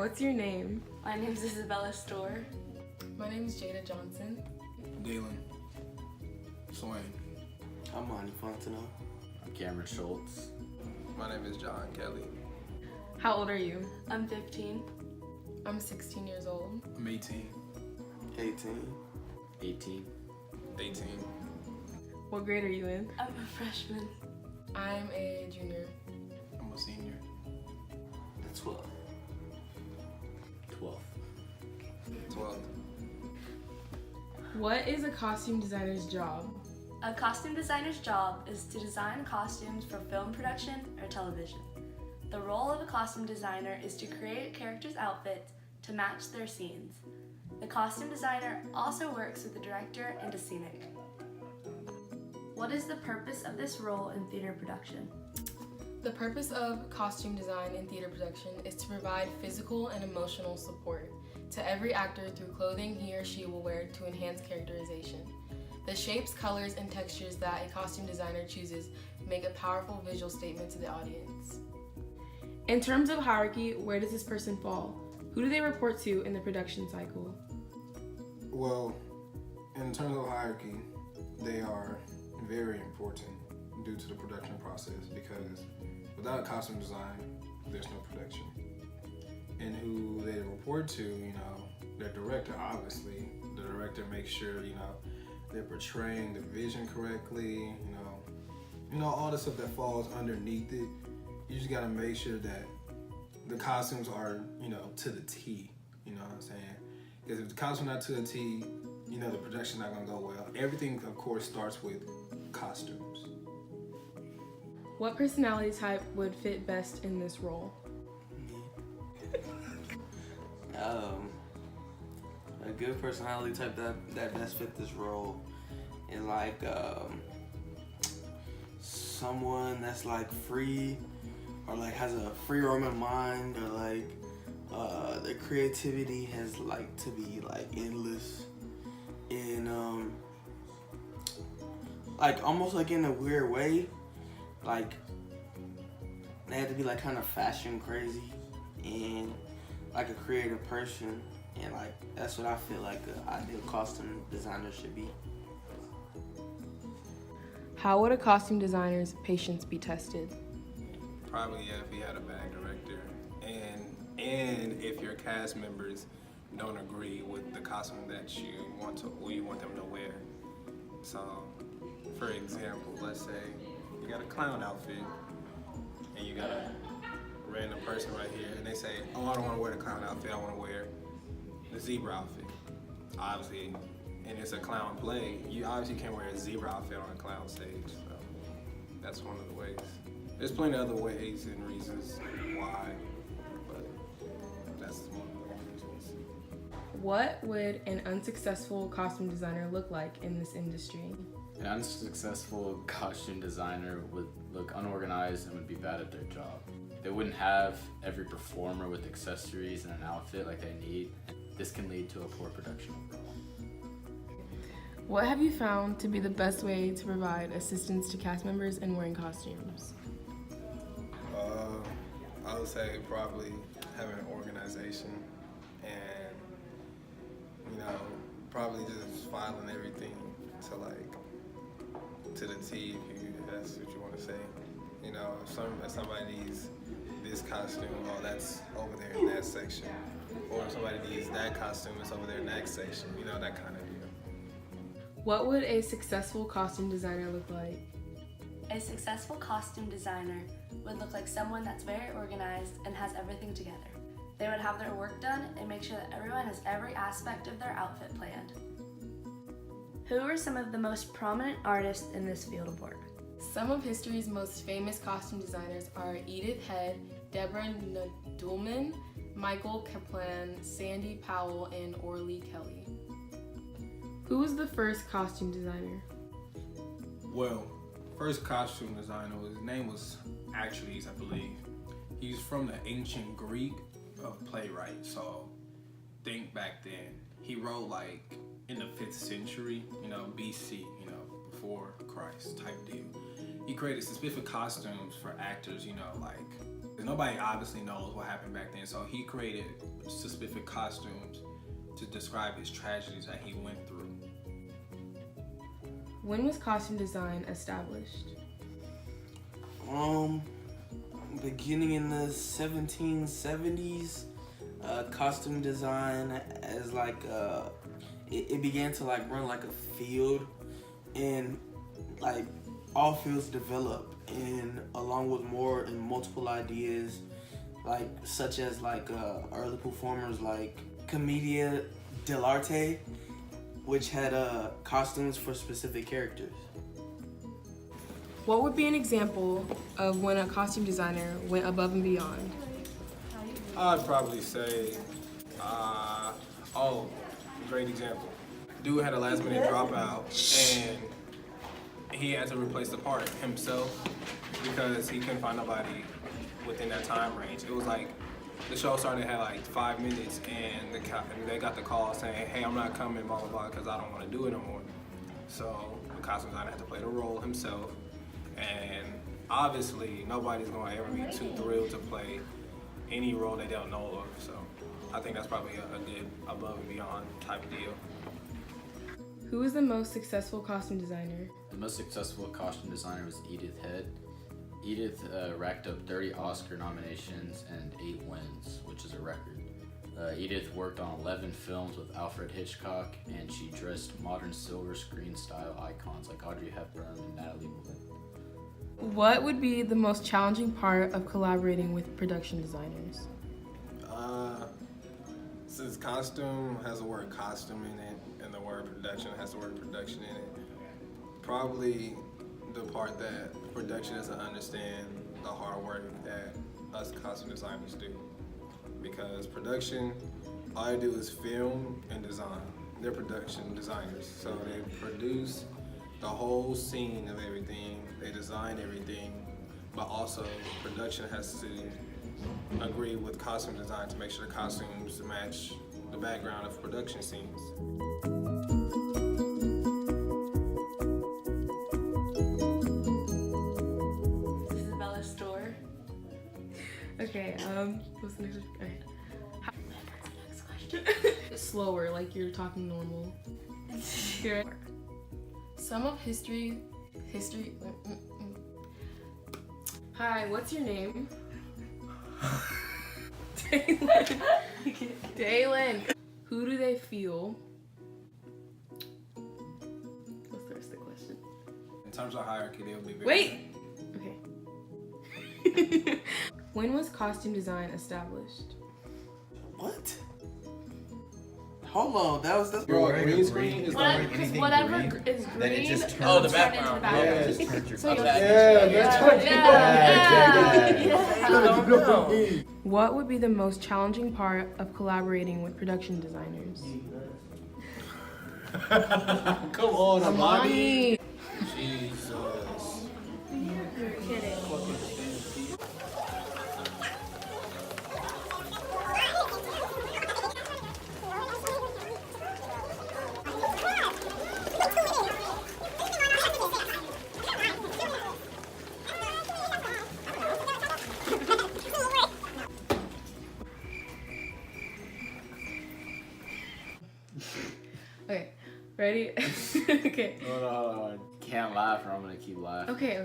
what's your name? My name is Isabella Storr. My name is Jada Johnson. Daylen Swain. I'm Amani Fontenot. I'm Cameron Shultz. My name is John Kelly. How old are you? I'm 15. I'm 16 years old. I'm 18. 18. 18. 18. What grade are you in? I'm a freshman. I'm a junior. I'm a senior. 12. 12. 12. What is a costume designer's job? A costume designer's job is to design costumes for film production or television. The role of a costume designer is to create a character's outfit to match their scenes. The costume designer also works with the director and a scenic. What is the purpose of this role in theater production? The purpose of costume design in theater production is to provide physical and emotional support to every actor through clothing he or she will wear to enhance characterization. The shapes, colors, and textures that a costume designer chooses make a powerful visual statement to the audience. In terms of hierarchy, where does this person fall? Who do they report to in the production cycle? Well, in terms of hierarchy, they are very important due to the production process because without a costume design, there's no production. And who they report to, their director, obviously. The director makes sure, they're portraying the vision correctly, all the stuff that falls underneath it. You just gotta make sure that the costumes are, to the T, you know what I'm saying? Because if the costume's not to the T, the production's not gonna go well. Everything, of course, starts with costumes. What personality type would fit best in this role? A good personality type that best fit this role is like someone that's like free or like has a free roaming mind or like their creativity has like to be like endless and like almost like in a weird way, like they have to be like kind of fashion crazy and like a creative person, and like that's what I feel like an ideal costume designer should be. How would a costume designer's patience be tested? Probably if he had a bad director, and if your cast members don't agree with the costume that you want them to wear. So, for example, let's say you got a clown outfit and you got a random person right here, and they say, "Oh, I don't want to wear the clown outfit. I want to wear the zebra outfit." Obviously, and it's a clown play. You obviously can't wear a zebra outfit on a clown stage. So that's one of the ways. There's plenty of other ways and reasons why, but that's one of the reasons. What would an unsuccessful costume designer look like in this industry? An unsuccessful costume designer would look unorganized and would be bad at their job. They wouldn't have every performer with accessories and an outfit like they need. This can lead to a poor production overall. What have you found to be the best way to provide assistance to cast members in wearing costumes? I would say probably having an organization and, probably just filing everything to the T if that's what you want to say. If somebody needs this costume, oh, that's over there in that section. Or if somebody needs that costume, it's over there in that section, that kind of deal. What would a successful costume designer look like? A successful costume designer would look like someone that's very organized and has everything together. They would have their work done and make sure that everyone has every aspect of their outfit planned. Who are some of the most prominent artists in this field of work? Some of history's most famous costume designers are Edith Head, Deborah Nadoolman, Michael Kaplan, Sandy Powell, and Orly Kelly. Who was the first costume designer? Well, first costume designer, his name was Achilles, I believe. He's from the ancient Greek of playwright, so think back then. He wrote like in the 5th century, BC, before Christ type deal. He created specific costumes for actors, like Because nobody obviously knows what happened back then. So he created specific costumes to describe his tragedies that he went through. When was costume design established? Beginning in the 1770s, costume design as like it began to like run like a field, and like all fields develop, and along with more and multiple ideas, like such as like early performers like Commedia dell'arte, which had costumes for specific characters. What would be an example of when a costume designer went above and beyond? I'd probably say, great example. Dude had a last minute dropout and he had to replace the part himself because he couldn't find nobody within that time range. It was like, the show started at like 5 minutes and they got the call saying, hey, I'm not coming, blah, blah, blah, because I don't want to do it no more. So the costume designer had to play the role himself. And obviously, nobody's going to ever be too thrilled to play any role they don't know of. So I think that's probably a good above and beyond type of deal. Who is the most successful costume designer? The most successful costume designer was Edith Head. Edith racked up 30 Oscar nominations and 8 wins, which is a record. Edith worked on 11 films with Alfred Hitchcock, and she dressed modern silver screen style icons like Audrey Hepburn and Natalie Wood. What would be the most challenging part of collaborating with production designers? Since costume has the word costume in it and the word production has the word production in it, probably the part that production doesn't understand the hard work that us costume designers do. Because production, all they do is film and design. They're production designers, so they produce the whole scene of everything, they design everything, but also production has to agree with costume design to make sure the costumes match the background of production scenes. Isabella's store. Okay, what's the next one? Okay. Slower, like you're talking normal. Here. Some of history. Hi, what's your name? Daylen. Who do they feel? What's the rest of the question? In terms of hierarchy, they'll be very... Wait! Okay. When was costume design established? What? Hold on, that's Bro, green screen is like... Because whatever is green, then it just turns Oh, the turn into background. background. Just turns your So color. Yeah. What would be the most challenging part of collaborating with production designers? Come on, Amani. Amani. Jesus. You're kidding. Okay, ready? Okay. Hold on. Can't laugh or I'm gonna keep laughing. Okay.